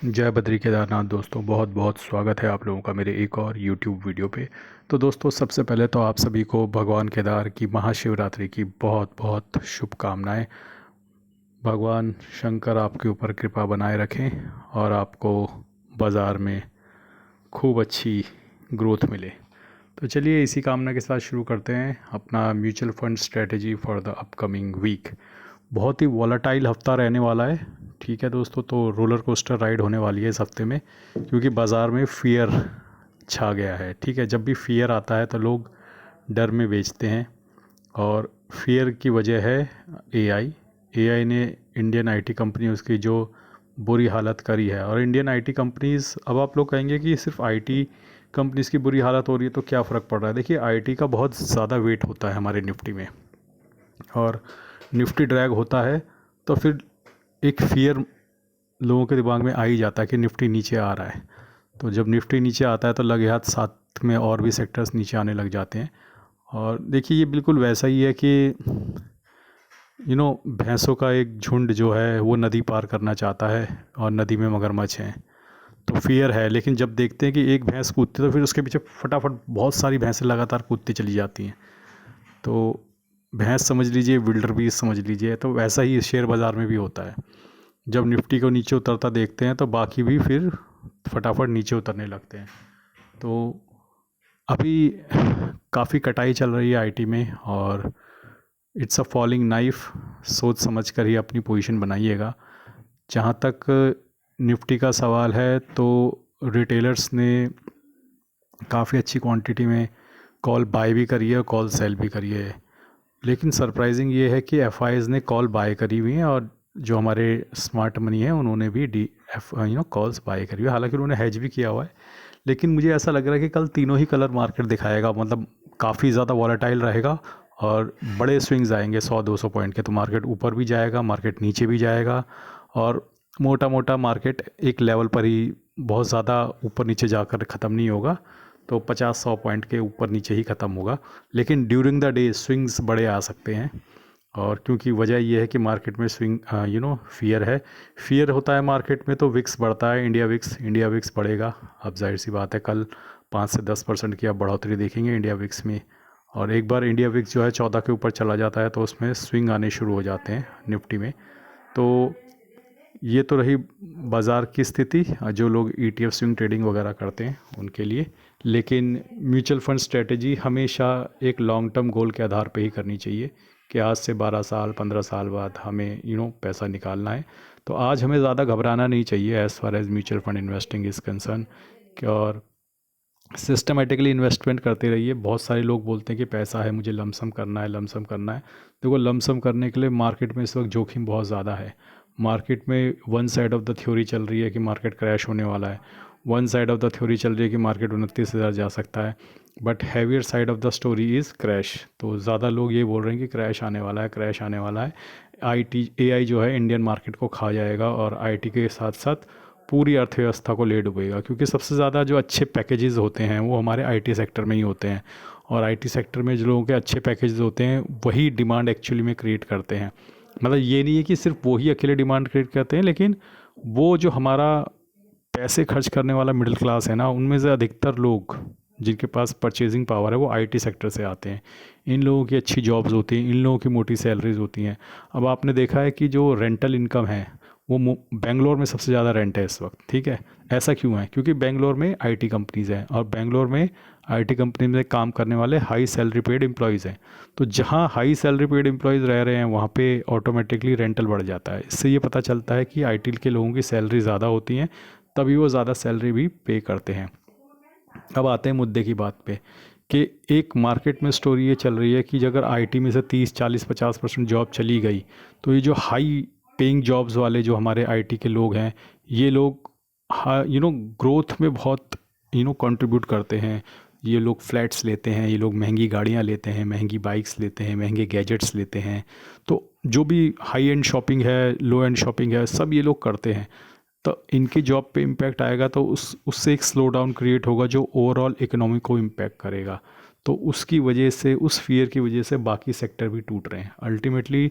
जय बद्री केदारनाथ दोस्तों, बहुत बहुत स्वागत है आप लोगों का मेरे एक और YouTube वीडियो पे। तो दोस्तों, सबसे पहले तो आप सभी को भगवान केदार की महाशिवरात्रि की बहुत बहुत शुभकामनाएं। भगवान शंकर आपके ऊपर कृपा बनाए रखें और आपको बाज़ार में खूब अच्छी ग्रोथ मिले। तो चलिए इसी कामना के साथ शुरू करते हैं अपना mutual fund strategy for the upcoming week. बहुत ही वॉलेटाइल हफ्ता रहने वाला है। ठीक है दोस्तों, तो रोलर कोस्टर राइड होने वाली है इस हफ्ते में, क्योंकि बाज़ार में फियर छा गया है। ठीक है, जब भी फियर आता है तो लोग डर में बेचते हैं, और फियर की वजह है एआई। एआई ने इंडियन आईटी कंपनी उसकी जो बुरी हालत करी है। और इंडियन आईटी कंपनीज़, अब आप लोग कहेंगे कि सिर्फ आईटी कंपनीज़ की बुरी हालत हो रही है तो क्या फ़र्क पड़ रहा है। देखिए, आईटी का बहुत ज़्यादा वेट होता है हमारे निफ्टी में, और निफ्टी ड्रैग होता है तो फिर एक फियर लोगों के दिमाग में आ ही जाता है कि निफ्टी नीचे आ रहा है। तो जब निफ्टी नीचे आता है तो लगे हाथ साथ में और भी सेक्टर्स नीचे आने लग जाते हैं। और देखिए, ये बिल्कुल वैसा ही है कि भैंसों का एक झुंड जो है वो नदी पार करना चाहता है और नदी में मगरमच्छ हैं। तो फियर है, लेकिन जब देखते हैं कि एक भैंस कूदती है तो फिर उसके पीछे फटाफट बहुत सारी भैंसें लगातार कूदती चली जाती हैं। तो भैंस समझ लीजिए, विल्डर बीस समझ लीजिए। तो वैसा ही शेयर बाज़ार में भी होता है। जब निफ्टी को नीचे उतरता देखते हैं तो बाकी भी फिर फटाफट नीचे उतरने लगते हैं। तो अभी काफ़ी कटाई चल रही है आईटी में, और इट्स अ फॉलिंग नाइफ। सोच समझ कर ही अपनी पोजीशन बनाइएगा। जहाँ तक निफ्टी का सवाल है, तो रिटेलर्स ने काफ़ी अच्छी क्वांटिटी में कॉल बाय भी करी है और कॉल सेल भी करी है। लेकिन सरप्राइजिंग ये है कि एफआईज ने कॉल बाय करी हुई हैं, और जो हमारे स्मार्ट मनी है उन्होंने भी डी एफ कॉल्स बाय करी हुई है। हालांकि उन्होंने हेज भी किया हुआ है, लेकिन मुझे ऐसा लग रहा है कि कल तीनों ही कलर मार्केट दिखाएगा। मतलब काफ़ी ज़्यादा वॉलेटाइल रहेगा और बड़े स्विंग्स आएंगे 100-200 पॉइंट के। तो मार्केट ऊपर भी जाएगा, मार्केट नीचे भी जाएगा, और मोटा मोटा मार्केट एक लेवल पर ही, बहुत ज़्यादा ऊपर नीचे जाकर ख़त्म नहीं होगा। तो 50-100 पॉइंट के ऊपर नीचे ही ख़त्म होगा। लेकिन ड्यूरिंग द डे स्विंग्स बड़े आ सकते हैं, और क्योंकि वजह यह है कि मार्केट में स्विंग फियर है। फियर होता है मार्केट में तो विक्स बढ़ता है, इंडिया विक्स बढ़ेगा। अब जाहिर सी बात है, कल 5 से 10% की आप बढ़ोतरी देखेंगे इंडिया विक्स में। और एक बार इंडिया विक्स जो है 14 के ऊपर चला जाता है तो उसमें स्विंग आने शुरू हो जाते हैं निफ्टी में। तो ये तो रही बाज़ार की स्थिति, जो लोग ईटीएफ स्विंग ट्रेडिंग वगैरह करते हैं उनके लिए। लेकिन म्यूचुअल फंड स्ट्रेटजी हमेशा एक लॉन्ग टर्म गोल के आधार पे ही करनी चाहिए, कि आज से 12 साल 15 साल बाद हमें पैसा निकालना है। तो आज हमें ज़्यादा घबराना नहीं चाहिए as far as mutual fund investing is concern. और सिस्टमेटिकली इन्वेस्टमेंट करते रहिए। बहुत सारे लोग बोलते हैं कि पैसा है, मुझे लमसम करना है, लमसम करना है। देखो, लमसम करने के लिए मार्केट में इस वक्त जोखिम बहुत ज़्यादा है। मार्केट में one side of the theory चल रही है कि मार्केट क्रैश होने वाला है, one side of the theory चल रही है कि मार्केट 29,000 जा सकता है, but heavier side of the story is crash. तो ज़्यादा लोग ये बोल रहे हैं कि क्रैश आने वाला है, क्रैश आने वाला है। एआई जो है इंडियन मार्केट को खा जाएगा, और आईटी के साथ साथ पूरी अर्थव्यवस्था को ले डूबेगा। क्योंकि सबसे ज़्यादा जो अच्छे पैकेजेस होते हैं वो हमारे आईटी सेक्टर में ही होते हैं, और आईटी सेक्टर में जो लोगों के अच्छे पैकेजेस होते हैं वही डिमांड एक्चुअली में क्रिएट करते हैं। मतलब ये नहीं है कि सिर्फ वही अकेले डिमांड क्रिएट करते हैं, लेकिन वो जो हमारा पैसे खर्च करने वाला मिडिल क्लास है ना, उनमें से अधिकतर लोग जिनके पास परचेजिंग पावर है वो आईटी सेक्टर से आते हैं। इन लोगों की अच्छी जॉब्स होती हैं, इन लोगों की मोटी सैलरीज होती हैं। अब आपने देखा है कि जो रेंटल इनकम है वो बेंगलोर में सबसे ज़्यादा रेंट है इस वक्त। ठीक है, ऐसा क्यों है? क्योंकि बेंगलोर में आईटी कंपनीज़ हैं, और बेंगलोर में आईटी कंपनी में काम करने वाले हाई सैलरी पेड एम्प्लॉयज़ हैं। तो जहाँ हाई सैलरी पेड एम्प्लॉयज़ रह रहे हैं वहाँ पे ऑटोमेटिकली रेंटल बढ़ जाता है। इससे ये पता चलता है कि आईटी के लोगों की सैलरी ज़्यादा होती हैं, तभी वो ज़्यादा सैलरी भी पे करते हैं। अब आते हैं मुद्दे की बात पे, कि एक मार्केट में स्टोरी ये चल रही है कि अगर आईटी में से 30, 40, 50% जॉब चली गई, तो ये जो हाई पेइंग जॉब्स वाले जो हमारे आईटी के लोग हैं, ये लोग ग्रोथ में बहुत कंट्रीब्यूट करते हैं। ये लोग फ्लैट्स लेते हैं, ये लोग महंगी गाड़ियाँ लेते हैं, महंगी बाइक्स लेते हैं, महंगे गैजेट्स लेते हैं। तो जो भी हाई एंड शॉपिंग है, लो एंड शॉपिंग है, सब ये लोग करते हैं। तो इनकी जॉब पे इम्पैक्ट आएगा तो उससे एक स्लो डाउन क्रिएट होगा जो ओवरऑल इकोनॉमी को इम्पैक्ट करेगा। तो उसकी वजह से, उस फियर की वजह से बाकी सेक्टर भी टूट रहे हैं। अल्टीमेटली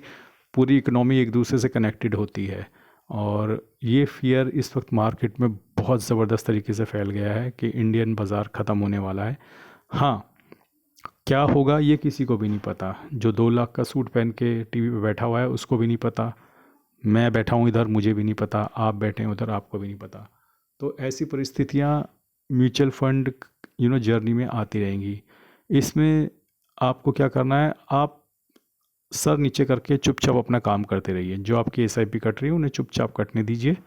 पूरी इकोनॉमी एक दूसरे से कनेक्टेड होती है, और ये फियर इस वक्त मार्केट में बहुत ज़बरदस्त तरीके से फैल गया है कि इंडियन बाज़ार ख़त्म होने वाला है। हाँ, क्या होगा ये किसी को भी नहीं पता। जो 2 लाख का सूट पहन के टीवी पे बैठा हुआ है उसको भी नहीं पता, मैं बैठा हूँ इधर मुझे भी नहीं पता, आप बैठे हैं उधर आपको भी नहीं पता। तो ऐसी परिस्थितियाँ म्यूचुअल फंड जर्नी में आती रहेंगी। इसमें आपको क्या करना है, आप सर नीचे करके चुपचाप अपना काम करते रहिए। जो आपकी एसआईपी कट रही है उन्हें चुपचाप कटने दीजिए।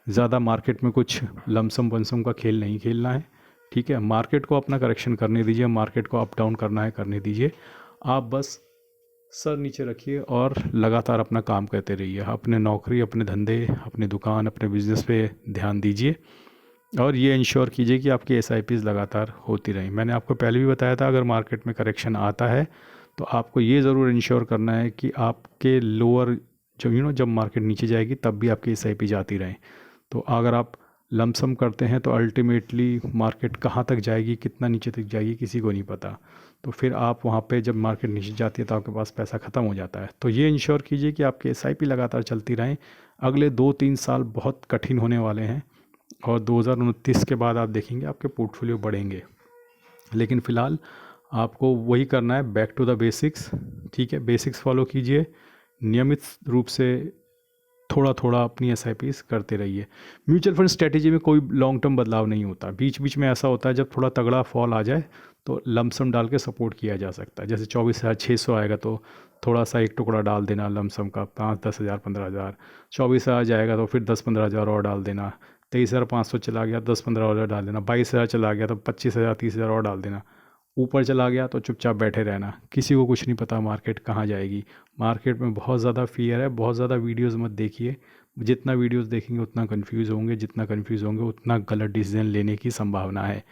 ज़्यादा मार्केट में कुछ लमसम बमसम का खेल नहीं खेलना है, ठीक है। मार्केट को अपना करेक्शन करने दीजिए, मार्केट को अप डाउन करना है करने दीजिए। आप बस सर नीचे रखिए और लगातार अपना काम करते रहिए। अपने नौकरी, अपने धंधे, अपनी दुकान, अपने बिजनेस पे ध्यान दीजिए और ये इंश्योर कीजिए कि आपकी एसआईपीज़ लगातार होती रहें। मैंने आपको पहले भी बताया था, अगर मार्केट में करेक्शन आता है तो आपको ये ज़रूर इंश्योर करना है कि आपके लोअर जब मार्केट नीचे जाएगी तब भी आपकी एसआईपी जाती रहे। तो अगर आप लमसम करते हैं तो अल्टीमेटली मार्केट कहाँ तक जाएगी, कितना नीचे तक जाएगी, किसी को नहीं पता। तो फिर आप वहाँ पे जब मार्केट नीचे जाती है तो आपके पास पैसा ख़त्म हो जाता है। तो ये इंश्योर कीजिए कि आपकी एसआईपी लगातार चलती रहें। अगले 2-3 साल बहुत कठिन होने वाले हैं और 2029 के बाद आप देखेंगे आपके पोर्टफोलियो बढ़ेंगे। लेकिन फ़िलहाल आपको वही करना है, बैक टू द बेसिक्स, ठीक है। बेसिक्स फॉलो कीजिए, नियमित रूप से थोड़ा थोड़ा अपनी एसआईपीज़ करते रहिए। म्यूचुअल फंड स्ट्रेटेजी में कोई लॉन्ग टर्म बदलाव नहीं होता। बीच बीच में ऐसा होता है जब थोड़ा तगड़ा फॉल आ जाए तो लमसम डाल के सपोर्ट किया जा सकता है। जैसे 24,600 आएगा तो थोड़ा सा एक टुकड़ा डाल देना लमसम का, 5-10 हज़ार 15 हज़ार। 24,000 जाएगा तो फिर 10-15 हज़ार और डाल देना। 23,500 चला गया 10-15 और डाल देना। 22,000 चला गया तो 25,000 30,000 और डाल देना। ऊपर चला गया तो चुपचाप बैठे रहना। किसी को कुछ नहीं पता मार्केट कहाँ जाएगी। मार्केट में बहुत ज़्यादा फियर है, बहुत ज़्यादा वीडियोस मत देखिए। जितना वीडियोस देखेंगे उतना कंफ्यूज होंगे, जितना कंफ्यूज होंगे उतना गलत डिसीजन लेने की संभावना है।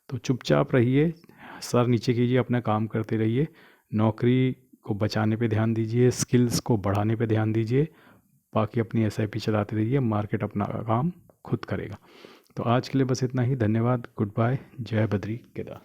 तो चुपचाप रहिए, सर नीचे कीजिए, अपना काम करते रहिए। नौकरी को बचाने पे ध्यान दीजिए, स्किल्स को बढ़ाने पे ध्यान दीजिए। बाकी अपनी एसआईपी चलाते रहिए, मार्केट अपना काम खुद करेगा। तो आज के लिए बस इतना ही। धन्यवाद, गुड बाय, जय बद्री केदार।